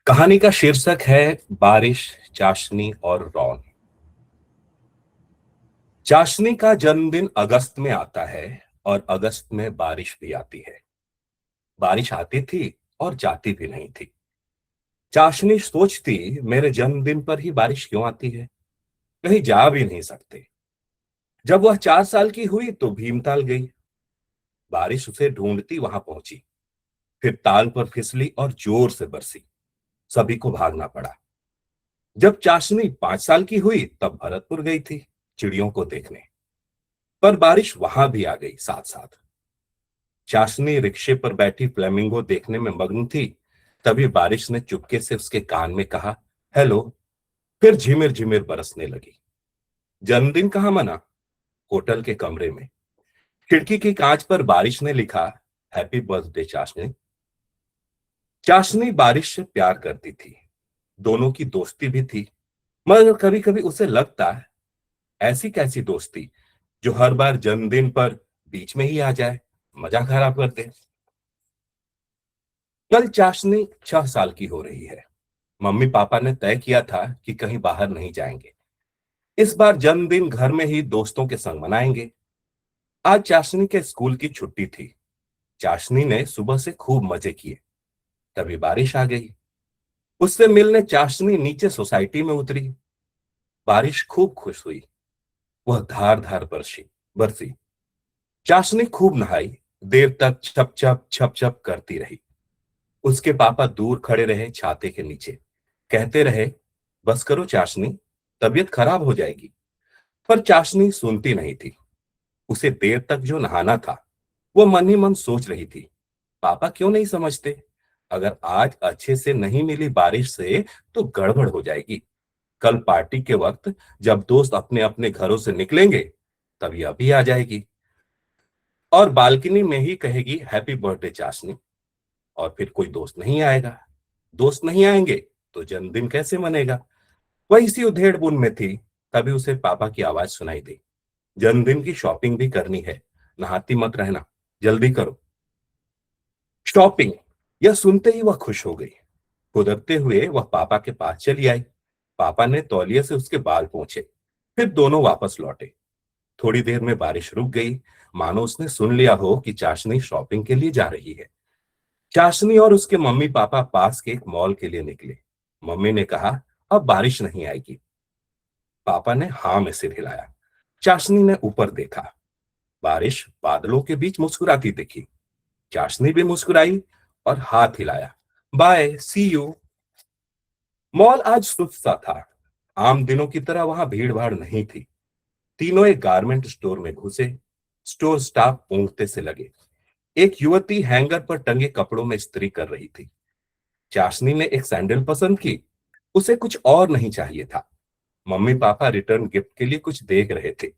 कहानी का शीर्षक है बारिश, चाशनी और रौन। चाशनी का जन्मदिन अगस्त में आता है और अगस्त में बारिश भी आती है। बारिश आती थी और जाती भी नहीं थी। चाशनी सोचती, मेरे जन्मदिन पर ही बारिश क्यों आती है, कहीं जा भी नहीं सकते। जब वह 4 साल की हुई तो भीमताल गई। बारिश उसे ढूंढती वहां पहुंची, फिर ताल पर फिसली और जोर से बरसी। सभी को भागना पड़ा। जब चाशनी 5 साल की हुई तब भरतपुर गई थी चिड़ियों को देखने। पर बारिश वहां भी आ गई साथ साथ। चाशनी रिक्शे पर बैठी फ्लेमिंगो देखने में मग्न थी। तभी बारिश ने चुपके से उसके कान में कहा, हेलो। फिर झिमिर झिमिर बरसने लगी। जन्मदिन कहाँ मना? होटल के कमरे में। खिड़की की कांच पर बारिश ने लिखा, हैप्पी बर्थडे चाशनी। चाशनी बारिश से प्यार करती थी। दोनों की दोस्ती भी थी। मगर कभी कभी उसे लगता, ऐसी कैसी दोस्ती जो हर बार जन्मदिन पर बीच में ही आ जाए, मजा खराब कर दे। कल चाशनी 6 साल की हो रही है। मम्मी पापा ने तय किया था कि कहीं बाहर नहीं जाएंगे। इस बार जन्मदिन घर में ही दोस्तों के संग मनाएंगे। आज चाशनी के स्कूल की छुट्टी थी। चाशनी ने सुबह से खूब मजे किए। तभी बारिश आ गई। उससे मिलने चाशनी नीचे सोसाइटी में उतरी। बारिश खूब खुश हुई। वह धार धार बरसी बरसी। चाशनी खूब नहाई। देर तक छप छप छप छप करती रही। उसके पापा दूर खड़े रहे छाते के नीचे। कहते रहे, बस करो चाशनी, तबीयत खराब हो जाएगी। पर चाशनी सुनती नहीं थी। उसे देर तक जो नहाना था, वो मन ही मन सोच रही थी, पापा क्यों नहीं समझते? अगर आज अच्छे से नहीं मिली बारिश से तो गड़बड़ हो जाएगी। कल पार्टी के वक्त जब दोस्त अपने अपने घरों से निकलेंगे, तभी अभी आ जाएगी और बालकनी में ही कहेगी हैप्पी बर्थडे चाशनी। और फिर कोई दोस्त नहीं आएगा। दोस्त नहीं आएंगे तो जन्मदिन कैसे मनेगा? वह इसी उधेड़ बुन में थी। तभी उसे पापा की आवाज सुनाई दी, जन्मदिन की शॉपिंग भी करनी है, नहाती मत रहना, जल्दी करो। शॉपिंग, यह सुनते ही वह खुश हो गई। खुदकते हुए वह पापा के पास चली आई। पापा ने तौलिए से उसके बाल पोंछे। फिर दोनों वापस लौटे। थोड़ी देर में बारिश रुक गई, मानो उसने सुन लिया हो कि चाशनी शॉपिंग के लिए जा रही है। चाशनी और उसके मम्मी पापा पास के एक मॉल के लिए निकले। मम्मी ने कहा, अब बारिश नहीं आएगी। पापा ने हाँ में सिर हिलाया। चाशनी ने ऊपर देखा। बारिश बादलों के बीच मुस्कुराती दिखी। चाशनी भी मुस्कुराई और हाथ हिलाया, बाय, सी यू। मॉल आज सुस्त सा था। आम दिनों की तरह वहां भीड़ भाड़ नहीं थी। तीनों एक गारमेंट स्टोर में घुसे। स्टोर स्टाफ ऊँघते से लगे। एक युवती हैंगर पर टंगे कपड़ों में इस्त्री कर रही थी। चाशनी ने एक सैंडल पसंद की। उसे कुछ और नहीं चाहिए था। मम्मी पापा रिटर्न गिफ्ट के लिए कुछ देख रहे थे।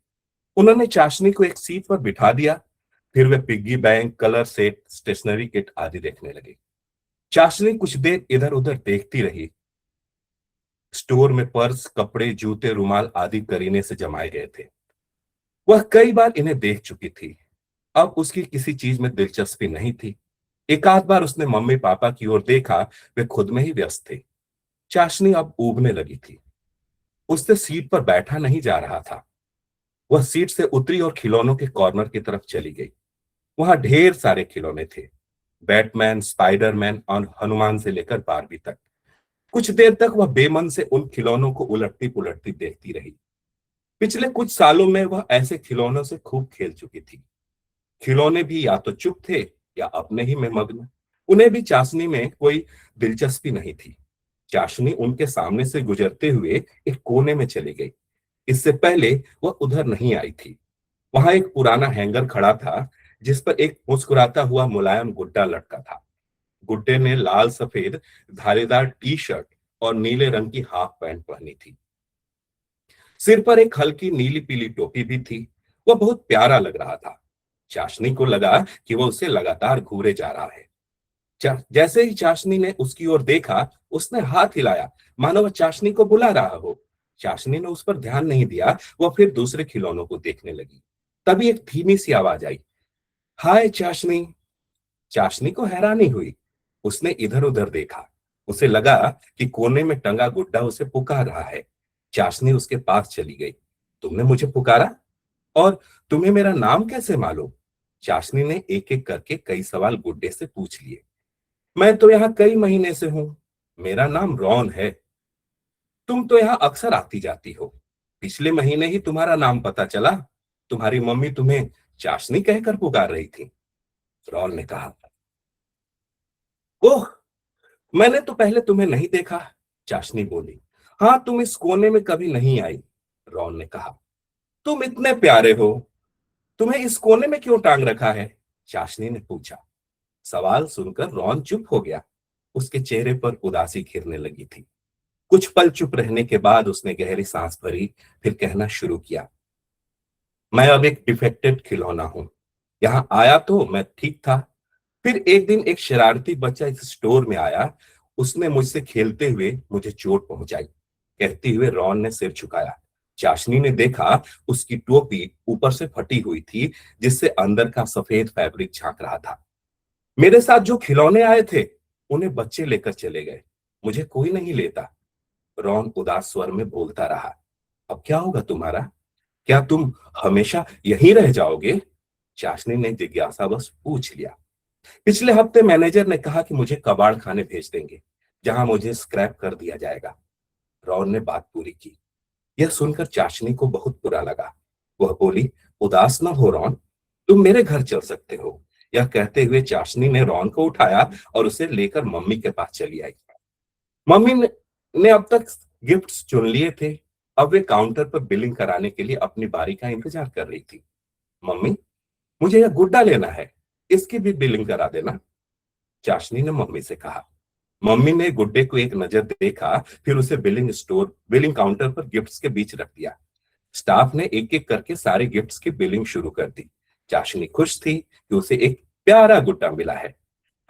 उन्होंने चाशनी को एक सीट पर बिठा दिया। फिर वे piggy bank, colour set, stationery kit आदि देखने लगे। चाशनी कुछ देर इधर उधर देखती रही। स्टोर में पर्स, कपड़े, जूते, रुमाल आदि करीने से जमाए गए थे। वह कई बार इन्हें देख चुकी थी। अब उसकी किसी चीज में दिलचस्पी नहीं थी। एक आध बार उसने मम्मी पापा की ओर देखा। वे खुद में ही व्यस्त थे। चाशनी अब ऊबने लगी थी। उससे सीट पर बैठा नहीं जा रहा था। वह सीट से उतरी और खिलौनों के कॉर्नर की तरफ चली गई। वहां ढेर सारे खिलौने थे। बैटमैन, स्पाइडरमैन और हनुमान से लेकर बारबी तक। कुछ देर तक वह बेमन से उन खिलौनों को उलटती पुलटती देखती रही। पिछले कुछ सालों में वह ऐसे खिलौनों से खूब खेल चुकी थी। खिलौने भी या तो चुप थे या अपने ही में मग्न। उन्हें भी चाशनी में कोई दिलचस्पी नहीं थी। चाशनी उनके सामने से गुजरते हुए एक कोने में चली गई। इससे पहले वह उधर नहीं आई थी। वहां एक पुराना हैंगर खड़ा था, जिस पर एक मुस्कुराता हुआ मुलायम गुड्डा लटका था। गुड्डे ने लाल सफेद धारीदार टी शर्ट और नीले रंग की हाफ पैंट पहनी थी। सिर पर एक हल्की नीली पीली टोपी भी थी। वह बहुत प्यारा लग रहा था। चाशनी को लगा कि वह उसे लगातार घूरे जा रहा है। जैसे ही चाशनी ने उसकी ओर देखा, उसने हाथ हिलाया, मानो वह चाशनी को बुला रहा हो। चाशनी ने उस पर ध्यान नहीं दिया। वह फिर दूसरे खिलौनों को देखने लगी। तभी एक धीमी सी आवाज आई, हाय चाशनी। चाशनी को हैरानी हुई। उसने इधर उधर देखा। उसे लगा कि कोने में टंगा गुड्डा उसे पुकार रहा है। चाशनी उसके पास चली गई। तुमने मुझे पुकारा? और तुम्हें मेरा नाम कैसे मालूम? चाशनी ने एक एक करके कई सवाल गुड्डे से पूछ लिए। मैं तो यहाँ कई महीने से हूँ। मेरा नाम रॉन है। तुम तो यहाँ अक्सर आती जाती हो। पिछले महीने ही तुम्हारा नाम पता चला। तुम्हारी मम्मी तुम्हें चाशनी कहकर पुकार रही थी। रॉन ने कहा। ओह, मैंने तो पहले तुम्हें नहीं देखा। चाशनी बोली। हाँ, तुम इस कोने में कभी नहीं आई। रॉन ने कहा। तुम इतने प्यारे हो, तुम्हें इस कोने में क्यों टांग रखा है? चाशनी ने पूछा। सवाल सुनकर रॉन चुप हो गया। उसके चेहरे पर उदासी घिरने लगी थी। कुछ पल चुप रहने के बाद उसने गहरी सांस भरी, फिर कहना शुरू किया। मैं अब एक डिफेक्टेड खिलौना हूं। यहाँ आया तो मैं ठीक था। फिर एक दिन एक शरारती बच्चा इस स्टोर में आया। उसने मुझसे खेलते हुए मुझे चोट पहुंचाई। कहते हुए रॉन ने सिर झुकाया। चाशनी ने देखा उसकी टोपी ऊपर से फटी हुई थी, जिससे अंदर का सफेद फैब्रिक झांक रहा था। मेरे साथ जो खिलौने आए थे, उन्हें बच्चे लेकर चले गए। मुझे कोई नहीं लेता। रॉन उदास स्वर में बोलता रहा। अब क्या होगा तुम्हारा? क्या तुम हमेशा यहीं रह जाओगे? चाशनी ने जिज्ञासावश पूछ लिया। पिछले हफ्ते मैनेजर ने कहा कि मुझे कबाड़ खाने भेज देंगे, जहां मुझे स्क्रैप कर दिया जाएगा। रॉन ने बात पूरी की। यह सुनकर चाशनी को बहुत बुरा लगा। वह बोली, उदास न हो रॉन, तुम मेरे घर चल सकते हो। यह कहते हुए चाशनी ने रॉन को उठाया और उसे लेकर मम्मी के पास चली आई। मम्मी ने अब तक गिफ्ट्स चुन लिए थे। अब वे काउंटर पर बिलिंग कराने के लिए अपनी बारी का इंतजार कर रही थी। मम्मी, मुझे यह गुड्डा लेना है, इसकी भी बिलिंग करा देना। चाशनी ने मम्मी से कहा। मम्मी ने गुड्डे को एक नजर देखा, फिर उसे बिलिंग काउंटर पर गिफ्ट्स के बीच रख दिया। स्टाफ ने एक एक करके सारे गिफ्ट्स की बिलिंग शुरू कर दी। चाशनी खुश थी कि उसे एक प्यारा गुड्डा मिला है।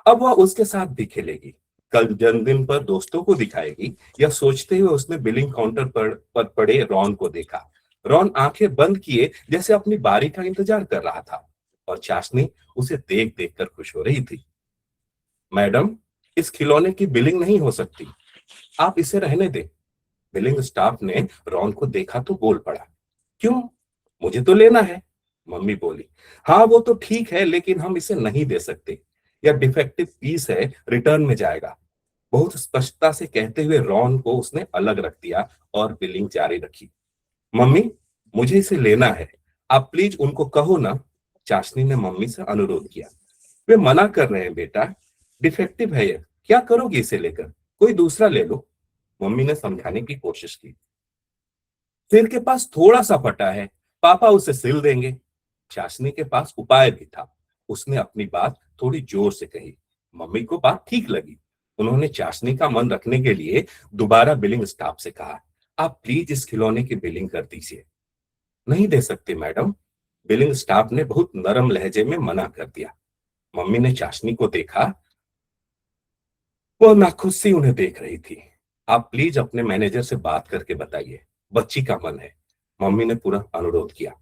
अब वह उसके साथ भी खेलेगी, कल जन्मदिन पर दोस्तों को दिखाएगी। यह सोचते हुए उसने बिलिंग काउंटर पर पड़े रॉन को देखा। रॉन आंखें बंद किए जैसे अपनी बारी का इंतजार कर रहा था, और चाशनी उसे देख देख कर खुश हो रही थी। मैडम, इस खिलौने की बिलिंग नहीं हो सकती, आप इसे रहने दें। बिलिंग स्टाफ ने रॉन को देखा तो बोल पड़ा। क्यों? मुझे तो लेना है। मम्मी बोली। हाँ, वो तो ठीक है, लेकिन हम इसे नहीं दे सकते। यह डिफेक्टिव पीस है, रिटर्न में जाएगा। बहुत स्पष्टता से कहते हुए रॉन को उसने अलग रख दिया और बिलिंग जारी रखी। मम्मी, मुझे इसे लेना है, आप प्लीज उनको कहो ना। चाशनी ने मम्मी से अनुरोध किया। वे मना कर रहे हैं बेटा, डिफेक्टिव है यह, क्या करोगी इसे लेकर? कोई दूसरा ले लो। मम्मी ने समझाने की कोशिश की। सिर के पास थोड़ा सा फटा है, पापा उसे सिल देंगे। चाशनी के पास उपाय भी था। उसने अपनी बात थोड़ी जोर से कही। मम्मी को बात ठीक लगी। उन्होंने चाशनी का मन रखने के लिए दोबारा बिलिंग स्टाफ से कहा, आप प्लीज इस खिलौने की बिलिंग कर दीजिए। नहीं दे सकते मैडम, बिलिंग स्टाफ ने बहुत नरम लहजे में मना कर दिया। मम्मी ने चाशनी को देखा। वह नाखुश सी उन्हें देख रही थी। आप प्लीज अपने मैनेजर से बात करके बताइए, बच्ची का मन है। मम्मी ने पूरा अनुरोध किया।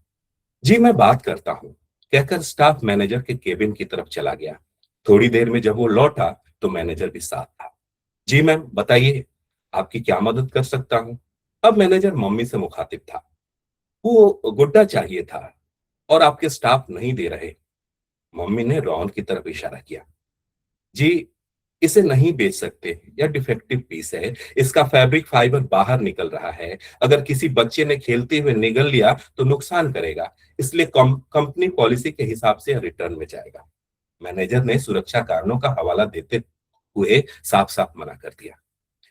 जी, मैं बात करता हूँ, कहकर स्टाफ मैनेजर के केबिन की तरफ चला गया। थोड़ी देर में जब वो लौटा तो मैनेजर भी साथ था। जी मैम, बताइए, आपकी क्या मदद कर सकता हूँ? अब मैनेजर मम्मी से मुखातिब था। वो गुड्डा चाहिए था और आपके स्टाफ नहीं दे रहे। मम्मी ने रॉन की तरफ इशारा किया। जी, इसे नहीं बेच सकते, यह डिफेक्टिव पीस है। इसका फैब्रिक फाइबर बाहर निकल रहा है। अगर किसी बच्चे ने खेलते हुए निगल लिया तो नुकसान करेगा, इसलिए कंपनी पॉलिसी के हिसाब से यह रिटर्न में जाएगा। मैनेजर ने सुरक्षा कारणों का हवाला देते हुए साफ साफ मना कर दिया।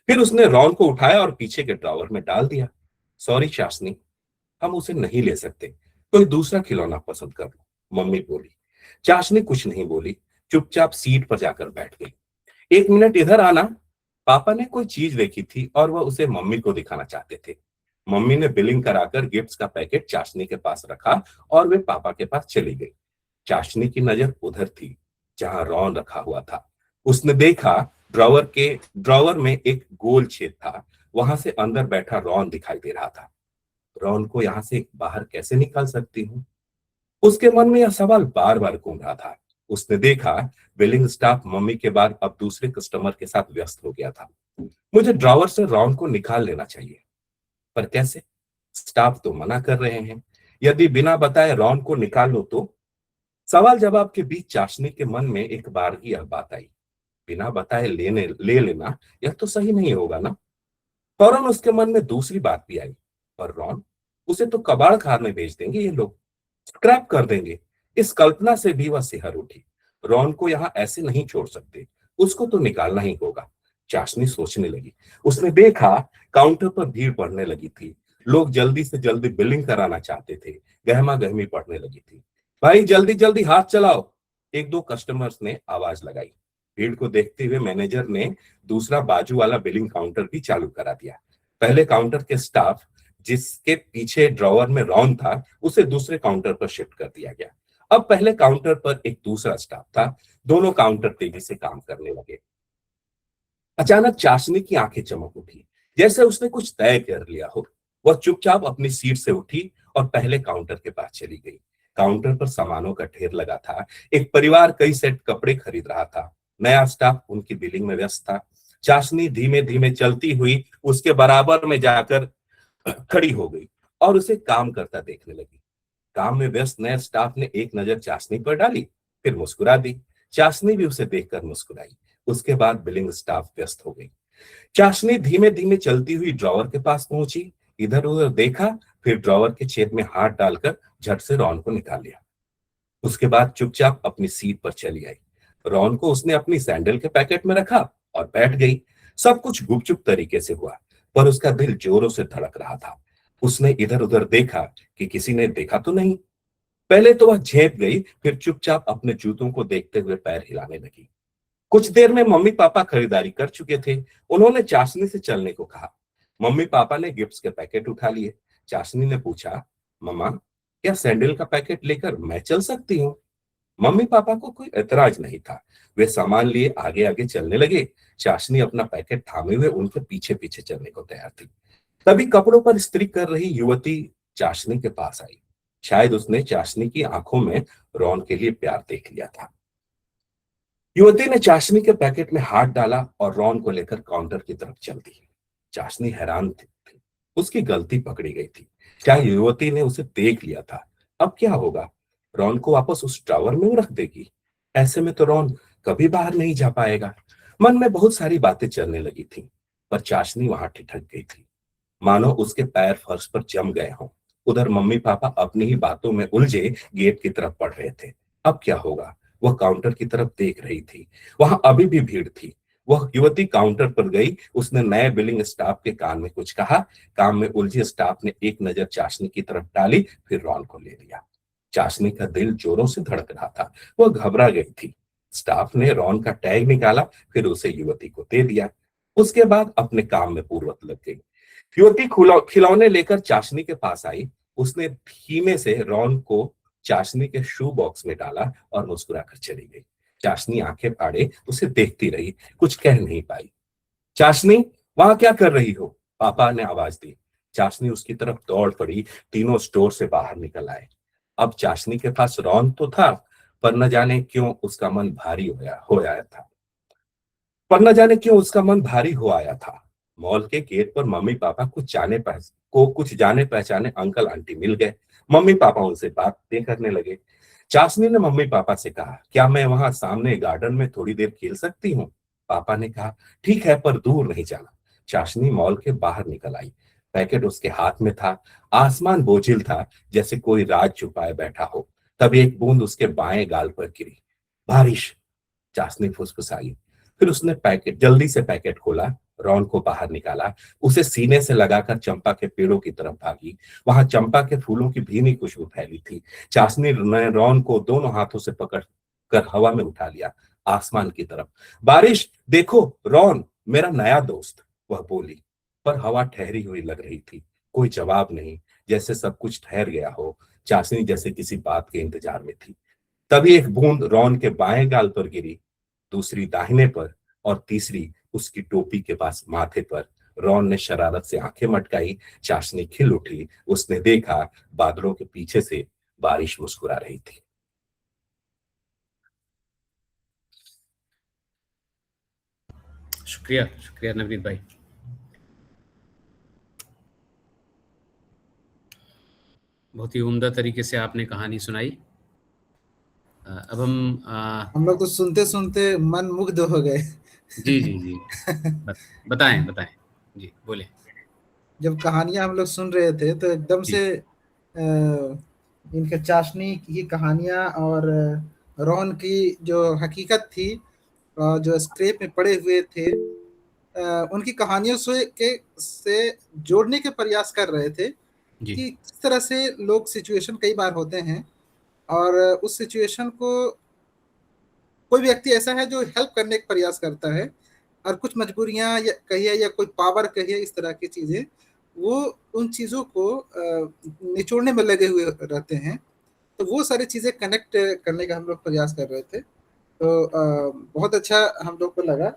फिर उसने रॉन को उठाया और पीछे के ड्रॉवर में डाल दिया। सॉरी चाशनी, हम उसे नहीं ले सकते, कोई दूसरा खिलौना पसंद कर लो। मम्मी बोली। चाशनी कुछ नहीं बोली, चुपचाप सीट पर जाकर बैठ गई। एक मिनट इधर आना। पापा ने कोई चीज देखी थी और वह उसे मम्मी को दिखाना चाहते थे। मम्मी ने बिलिंग कराकर गिफ्ट्स का पैकेट चाशनी के पास रखा और वे पापा के पास चली गई। चाशनी की नजर उधर थी जहां रॉन रखा हुआ था। उसने देखा ड्रॉवर में एक गोल छेद था। वहां से अंदर बैठा रॉन दिखाई दे रहा था। रॉन को यहां से बाहर कैसे निकाल सकती हूँ? उसके मन में यह सवाल बार बार घूम रहा था। उसने देखा बिलिंग स्टाफ मम्मी के बाद अब दूसरे कस्टमर के साथ व्यस्त हो गया था। मुझे ड्रॉवर से रॉन को निकाल लेना चाहिए, पर कैसे? स्टाफ तो मना कर रहे हैं। यदि बिना बताए रॉन को निकाल लो तो? सवाल जवाब के बीच चाशनी के मन में एक बार ही यह बात आई, बिना बताए ले लेना यह तो सही नहीं होगा ना। फौरन उसके मन में दूसरी बात भी आई, पर रॉन, उसे तो कबाड़ खाने में बेच देंगे ये लोग, स्क्रैप कर देंगे। इस कल्पना से भी वह सिहर उठी। रॉन को यहां ऐसे नहीं छोड़ सकते, उसको तो निकालना ही होगा। चाशनी सोचने लगी। उसने देखा काउंटर पर भीड़ बढ़ने लगी थी। लोग जल्दी से जल्दी बिलिंग कराना चाहते थे। गहमा गहमी पड़ने लगी थी। भाई जल्दी जल्दी हाथ चलाओ, एक दो कस्टमर्स ने आवाज लगाई। भीड़ को देखते हुए मैनेजर ने दूसरा बाजू वाला बिलिंग काउंटर भी चालू करा दिया। पहले काउंटर के स्टाफ जिसके पीछे ड्रॉवर में रॉन था, उसे दूसरे काउंटर पर शिफ्ट कर दिया गया। अब पहले काउंटर पर एक दूसरा स्टाफ था। दोनों काउंटर तेजी से काम करने लगे। अचानक चाशनी की आंखें चमक उठी, जैसे उसने कुछ तय कर लिया हो। वह चुपचाप अपनी सीट से उठी और पहले काउंटर के पास चली गई। काउंटर पर सामानों का ढेर लगा था। एक परिवार कई सेट कपड़े खरीद रहा था। नया स्टाफ उनकी बिलिंग में व्यस्त था। चाशनी धीमे धीमे चलती हुई उसके बराबर में जाकर खड़ी हो गई और उसे काम करता देखने लगी। काम में व्यस्त नए स्टाफ ने एक नजर चाशनी पर डाली, फिर मुस्कुरा दी। चाशनी भी उसे देखकर मुस्कुराई। उसके बाद बिलिंग स्टाफ व्यस्त हो गई। चाशनी धीमे धीमे चलती हुई ड्रॉवर के पास पहुंची, इधर उधर देखा, फिर ड्रॉवर के छेद में हाथ डालकर झट से रॉन को निकाल लिया। उसके बाद चुपचाप अपनी सीट पर चली आई। रॉन को उसने अपनी सैंडल के पैकेट में रखा और बैठ गई। सब कुछ गुपचुप तरीके से हुआ, पर उसका दिल जोरों से धड़क रहा था। उसने इधर उधर देखा कि किसी ने देखा तो नहीं। पहले तो वह झेप गई, फिर चुपचाप अपने जूतों को देखते हुए पैर हिलाने लगी। कुछ देर में मम्मी पापा खरीदारी कर चुके थे। उन्होंने चाशनी से चलने को कहा। मम्मी पापा ने गिफ्ट्स के पैकेट उठा लिए। चाशनी ने पूछा, मम्मा, क्या सैंडल का पैकेट लेकर मैं चल सकती हूँ? मम्मी पापा को कोई ऐतराज नहीं था। वे सामान लिए आगे आगे चलने लगे। चाशनी अपना पैकेट थामे हुए उनके पीछे पीछे चलने को तैयार थी। तभी कपड़ों पर इस्त्री कर रही युवती चाशनी के पास आई। शायद उसने चाशनी की आंखों में रॉन के लिए प्यार देख लिया था। युवती ने चाशनी के पैकेट में हाथ डाला और रॉन को लेकर काउंटर की तरफ चल दी। चाशनी हैरान थी। उसकी गलती पकड़ी गई थी। क्या युवती ने उसे देख लिया था? अब क्या होगा? रॉन को वापस उस टावर में वो रख देगी? ऐसे में तो रॉन कभी बाहर नहीं जा पाएगा। मन में बहुत सारी बातें चलने लगी थी, पर चाशनी वहां ठिठक गई थी, मानो उसके पैर फर्श पर जम गए हों। उधर मम्मी पापा अपनी ही बातों में उलझे गेट की तरफ बढ़ रहे थे। अब क्या होगा? वह काउंटर की तरफ देख रही थी। वहां अभी भी भीड़ थी। वह युवती काउंटर पर गई। उसने नए बिलिंग स्टाफ के कान में कुछ कहा। काम में उलझे स्टाफ ने एक नजर चाशनी की तरफ डाली, फिर रॉन को ले लिया। चाशनी का दिल जोरों से धड़क रहा था। वह घबरा गई थी। स्टाफ ने रॉन का टैग निकाला, फिर उसे युवती को दे दिया। उसके बाद अपने काम में पूर्वत लग गई। युवती खिलौने लेकर चाशनी के पास आई। उसने धीमे से रॉन को चाशनी के शू बॉक्स में डाला और मुस्कुरा कर चली गई। चाशनी आंखें फाड़े उसे देखती रही, कुछ कह नहीं पाई। चाशनी, वहां क्या कर रही हो? पापा ने आवाज दी। चाशनी उसकी तरफ दौड़ पड़ी। तीनों स्टोर से बाहर निकल आए। अब चाशनी के पास रॉन तो था, पर न जाने क्यों उसका मन भारी हो आया था। पर न जाने क्यों उसका मन भारी हो आया था। मॉल के गेट पर मम्मी पापा कुछ जाने पहचाने अंकल आंटी मिल गए। मम्मी पापा उनसे बातें करने लगे। चाशनी ने मम्मी पापा से कहा, क्या मैं वहां सामने गार्डन में थोड़ी देर खेल सकती हूँ? पापा ने कहा, ठीक है, पर दूर नहीं जाना। चाशनी मॉल के बाहर निकल आई। पैकेट उसके हाथ में था। आसमान बोझिल था, जैसे कोई राज छुपाए बैठा हो। तभी एक बूंद उसके बाएं गाल पर गिरी। बारिश। चाशनी फुसफुसाई। फिर उसने पैकेट जल्दी से पैकेट खोला, रॉन को बाहर निकाला, उसे सीने से लगाकर चंपा के पेड़ों की तरफ भागी। वहां चंपा के फूलों की भीनी खुशबू फैली थी। चाशनी ने रॉन को दोनों हाथों से पकड़ कर हवा में उठा लिया, आसमान की तरफ। बारिश देखो, रॉन मेरा नया दोस्त, वह बोली। पर हवा ठहरी हुई लग रही थी। कोई जवाब नहीं, जैसे सब कुछ ठहर गया हो। चाशनी जैसे किसी बात के इंतजार में थी। तभी एक बूंद रॉन के बाएं गाल पर गिरी, दूसरी दाहिने पर, और तीसरी उसकी टोपी के पास माथे पर। रॉन ने शरारत से आंखें मटकाई। चाशनी खिल उठी। उसने देखा बादलों के पीछे से बारिश मुस्कुरा रही थी। शुक्रिया, शुक्रिया नवनीत भाई। बहुत ही उम्दा तरीके से आपने कहानी सुनाई। अब हम लोग तो सुनते सुनते मन मुग्ध हो गए। जी, जी, जी। बताएँ, बताएँ। जी, बोलें। जब कहानियां हम लोग सुन रहे थे तो एकदम जी, से इनके चाशनी की कहानियां और रॉन की जो हकीकत थी, जो स्क्रेप में पड़े हुए थे, उनकी कहानियों से जोड़ने के प्रयास कर रहे थे जी, कि किस तरह से लोग सिचुएशन कई बार होते हैं और उस सिचुएशन को कोई व्यक्ति ऐसा है जो हेल्प करने का प्रयास करता है और कुछ मजबूरियां या कहिए या कोई पावर कहिए, इस तरह की चीजें वो उन चीजों को निचोड़ने में लगे हुए रहते हैं। तो वो सारी चीजें कनेक्ट करने का हम लोग प्रयास कर रहे थे। तो बहुत अच्छा हम लोग को लगा।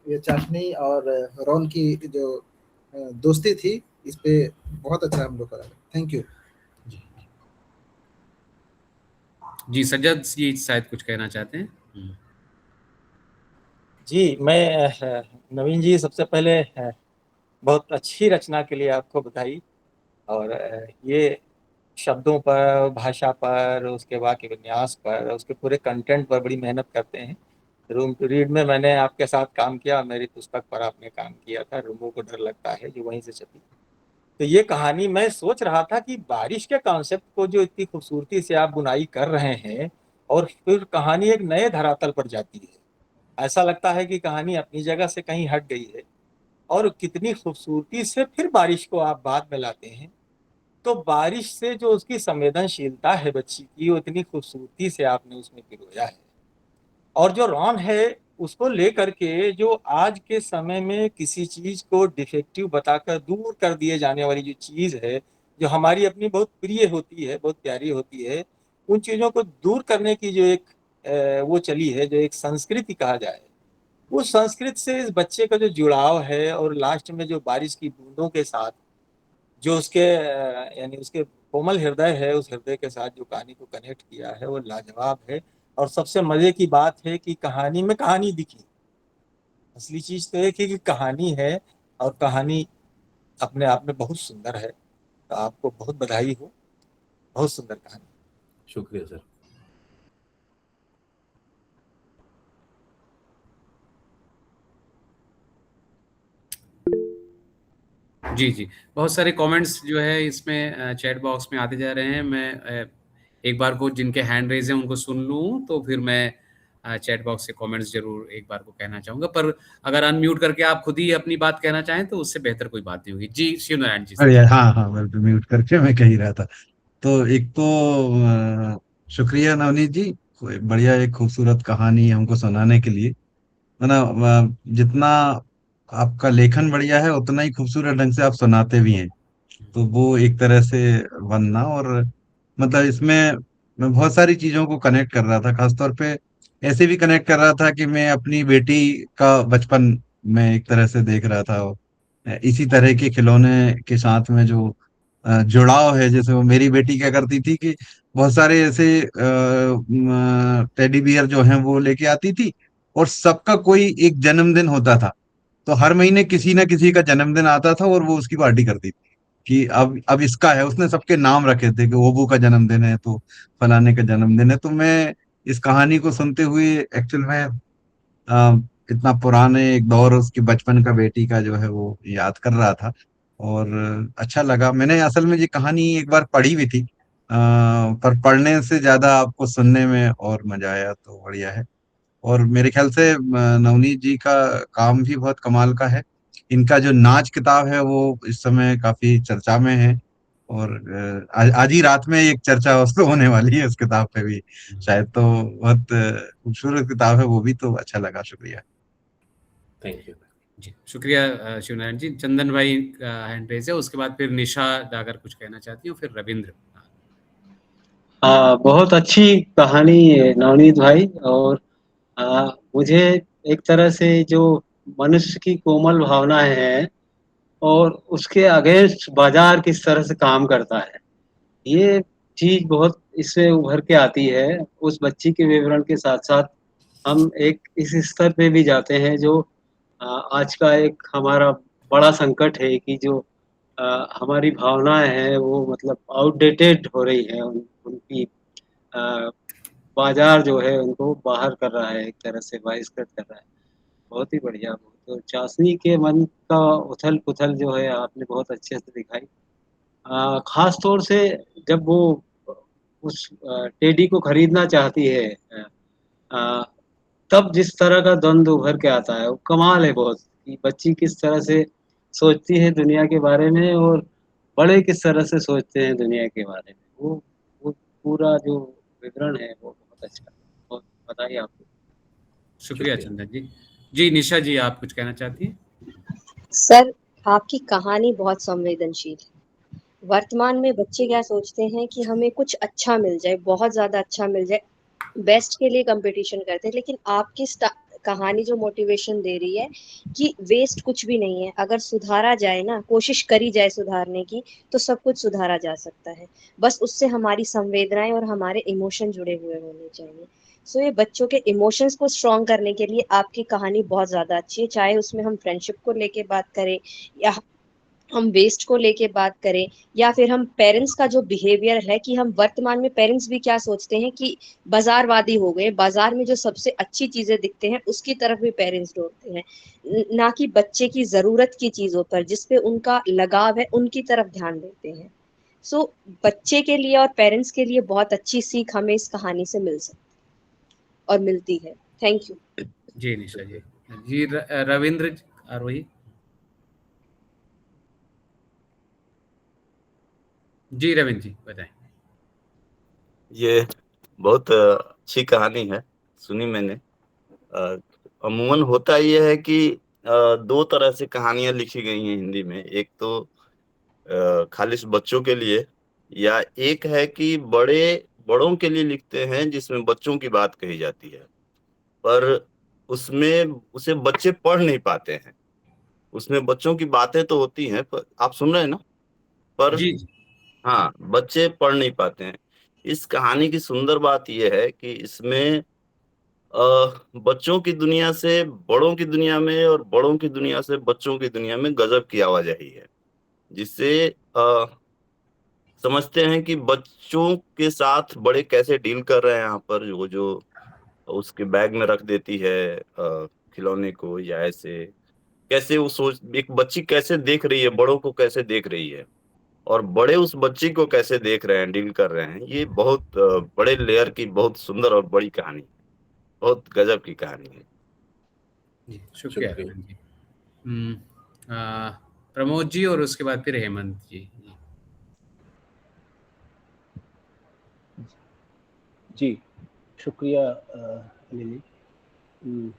ये चाशनी और रॉन की जो दोस्ती थी, इस पे बहुत अच्छा हम लोग को लगा। Thank you. जी। जी, सज्जद जी शायद कुछ कहना चाहते हैं? जी, मैं नवीन जी, सबसे पहले बहुत अच्छी रचना के लिए आपको बधाई। और ये शब्दों पर, भाषा पर, उसके वाक्य विन्यास पर, उसके पूरे कंटेंट पर बड़ी मेहनत करते हैं। रूम टू रीड में मैंने आपके साथ काम किया, मेरी पुस्तक पर आपने काम किया था, रूमों को डर लगता है, जो वहीं से छपी। तो ये कहानी, मैं सोच रहा था कि बारिश के कॉन्सेप्ट को जो इतनी खूबसूरती से आप बुनाई कर रहे हैं, और फिर कहानी एक नए धरातल पर जाती है। ऐसा लगता है कि कहानी अपनी जगह से कहीं हट गई है, और कितनी खूबसूरती से फिर बारिश को आप बाद में लाते हैं। तो बारिश से जो उसकी संवेदनशीलता है बच्ची की, वो इतनी खूबसूरती से आपने उसमें पिरोया है। और जो रॉन है, उसको लेकर के जो आज के समय में किसी चीज को डिफेक्टिव बताकर दूर कर दिए जाने वाली जो चीज है, जो हमारी अपनी बहुत प्रिय होती है, बहुत प्यारी होती है, उन चीजों को दूर करने की जो एक वो चली है, जो एक संस्कृति कहा जाए, उस संस्कृत से इस बच्चे का जो जुड़ाव है, और लास्ट में जो बारिश की बूंदों के साथ जो उसके यानी उसके कोमल हृदय है, उस हृदय के साथ जो कहानी को कनेक्ट किया है, वो लाजवाब है। और सबसे मजे की बात है कि कहानी में कहानी दिखी। असली चीज तो एक है कि कहानी है, और कहानी अपने आप में बहुत सुंदर है। तो आपको बहुत बधाई हो, बहुत सुंदर कहानी। शुक्रिया सर। जी, जी। बहुत सारे कमेंट्स जो है इसमें चैट बॉक्स में आते जा रहे हैं। मैं एक बार को जिनके हैंड रेज़ हैं उनको सुन लूँ, तो फिर मैं चैट बॉक्स से कमेंट्स ज़रूर एक बार को कहना चाहूँगा। पर अगर अनम्यूट करके आप खुद ही अपनी बात कहना चाहें तो उससे बेहतर कोई बात नहीं होगी। जी, शिवनारायण जी अरे सबसे यार, हाँ हाँ, मैं म्यूट करके मैं कह ही रहा था। तो एक तो शुक्रिया नवनीत जी, कोई बढ़िया एक खूबसूरत कहानी हमको सुनाने के लिए, है ना। जितना आपका लेखन बढ़िया है, उतना ही खूबसूरत ढंग से आप सुनाते भी हैं। तो वो एक तरह से बनना, और मतलब इसमें मैं बहुत सारी चीजों को कनेक्ट कर रहा था, खासतौर पे ऐसे भी कनेक्ट कर रहा था कि मैं अपनी बेटी का बचपन में एक तरह से देख रहा था। इसी तरह के खिलौने के साथ में जो जुड़ाव है, जैसे वो मेरी बेटी क्या करती थी कि बहुत सारे ऐसे टेडी बियर जो हैं वो लेके आती थी, और सबका कोई एक जन्मदिन होता था। तो हर महीने किसी ना किसी का जन्मदिन आता था और वो उसकी पार्टी करती थी कि अब इसका है। उसने सबके नाम रखे थे कि ओबू का जन्मदिन है तो फलाने का जन्मदिन है। तो मैं इस कहानी को सुनते हुए एक्चुअल में इतना पुराने एक दौर, उसकी बचपन का, बेटी का जो है वो याद कर रहा था। और अच्छा लगा। मैंने असल में ये कहानी एक बार पढ़ी भी थी, पर पढ़ने से ज्यादा आपको सुनने में और मजा आया, तो बढ़िया है। और मेरे ख्याल से नवनीत जी का काम भी बहुत कमाल का है। इनका जो नाच किताब है वो इस समय काफी चर्चा में है, और आज ही रात में एक चर्चा उस पे होने वाली है, उस किताब पे भी शायद। तो बहुत खूबसूरत किताब है वो भी। तो अच्छा लगा, शुक्रिया। Thank you. जी, शुक्रिया शिवनारायण जी। चंदन भाई का हैंड रेज़ है, उसके बाद फिर निशा अगर कुछ कहना चाहती हो, फिर रविंद्र। हाँ, बहुत अच्छी कहानी है नवनीत भाई। और मुझे एक तरह से जो मनुष्य की कोमल भावनाएं हैं और उसके अगेंस्ट बाजार किस तरह से काम करता है, ये चीज बहुत इससे उभर के आती है। उस बच्ची के विवरण के साथ साथ हम एक इस स्तर पे भी जाते हैं जो आज का एक हमारा बड़ा संकट है कि जो हमारी भावनाएं हैं वो मतलब आउटडेटेड हो रही है, उनकी बाजार जो है उनको बाहर कर रहा है, एक तरह से बहिष्कृत कर रहा है। बहुत ही बढ़िया। तो चाशनी के मन का उथल पुथल जो है आपने बहुत अच्छे से दिखाई। खास तौर से जब वो उस टेडी को खरीदना चाहती है, अ, तब जिस तरह का द्वंद्व उभर के आता है वो कमाल है बहुत, कि बच्ची किस तरह से सोचती है दुनिया के बारे में और बड़े किस तरह से सोचते हैं दुनिया के बारे में। वो पूरा जो विवरण है वो बहुत अच्छा है। बहुत बधाई आपको। शुक्रिया शुक्रिया। चंदन जी। जी निशा जी, आप कुछ कहना चाहती हैं? सर, आपकी कहानी बहुत संवेदनशील है। वर्तमान में बच्चे क्या सोचते हैं कि हमें कुछ अच्छा मिल जाए, बहुत ज्यादा अच्छा मिल जाए, बेस्ट के लिए कंपटीशन करते हैं, लेकिन आपकी कहानी जो मोटिवेशन दे रही है कि वेस्ट कुछ भी नहीं है, अगर सुधारा जाए ना, कोशिश करी जाए सुधारने की, तो सब कुछ सुधारा जा सकता है। बस उससे हमारी संवेदनाएं और हमारे इमोशन जुड़े हुए होने चाहिए। सो ये बच्चों के इमोशंस को स्ट्रॉन्ग करने के लिए आपकी कहानी बहुत ज्यादा अच्छी है, चाहे उसमें हम फ्रेंडशिप को लेके बात करें, या हम वेस्ट को लेके बात करें, या फिर हम पेरेंट्स का जो बिहेवियर है कि हम वर्तमान में पेरेंट्स भी क्या सोचते हैं कि बाजारवादी हो गए, बाजार में जो सबसे अच्छी चीजें दिखते हैं उसकी तरफ भी पेरेंट्स दौड़ते हैं, ना कि बच्चे की जरूरत की चीजों पर जिसपे उनका लगाव है उनकी तरफ ध्यान देते हैं। सो बच्चे के लिए और पेरेंट्स के लिए बहुत अच्छी सीख हमें इस कहानी से मिल सकती और मिलती है। Thank you. जी निशा जी। जी रविंद्र आरोही। जी रविंद्र जी बताएं। ये बहुत अच्छी कहानी है, सुनी मैंने। अमूमन होता यह है कि दो तरह से कहानियां लिखी गई हैं हिंदी में। एक तो खालिस बच्चों के लिए, या एक है कि बड़ों के लिए लिखते हैं जिसमें बच्चों की बात कही जाती है, पर उसमें उसे बच्चे पढ़ नहीं पाते हैं। उसमें बच्चों की बातें तो होती हैं, पर आप सुन रहे हैं ना, पर जी जी। हाँ, बच्चे पढ़ नहीं पाते हैं। इस कहानी की सुंदर बात यह है कि इसमें बच्चों की दुनिया से बड़ों की दुनिया में और बड़ों की दुनिया से बच्चों की दुनिया में गजब की आवाजाही है, जिससे समझते हैं कि बच्चों के साथ बड़े कैसे डील कर रहे हैं। यहाँ पर वो जो उसके बैग में रख देती है खिलौने को, या ऐसे कैसे वो सोच, एक बच्ची कैसे देख रही है बड़ों को, कैसे देख रही है, और बड़े उस बच्ची को कैसे देख रहे हैं, डील कर रहे हैं। ये बहुत बड़े लेयर की बहुत सुंदर और बड़ी कहानी, बहुत गजब की कहानी है। जी शुक्रिया शुक्रिया। रविंद्र जी। प्रमोद जी और उसके बाद फिर हेमंत जी। जी शुक्रिया अनिल जी।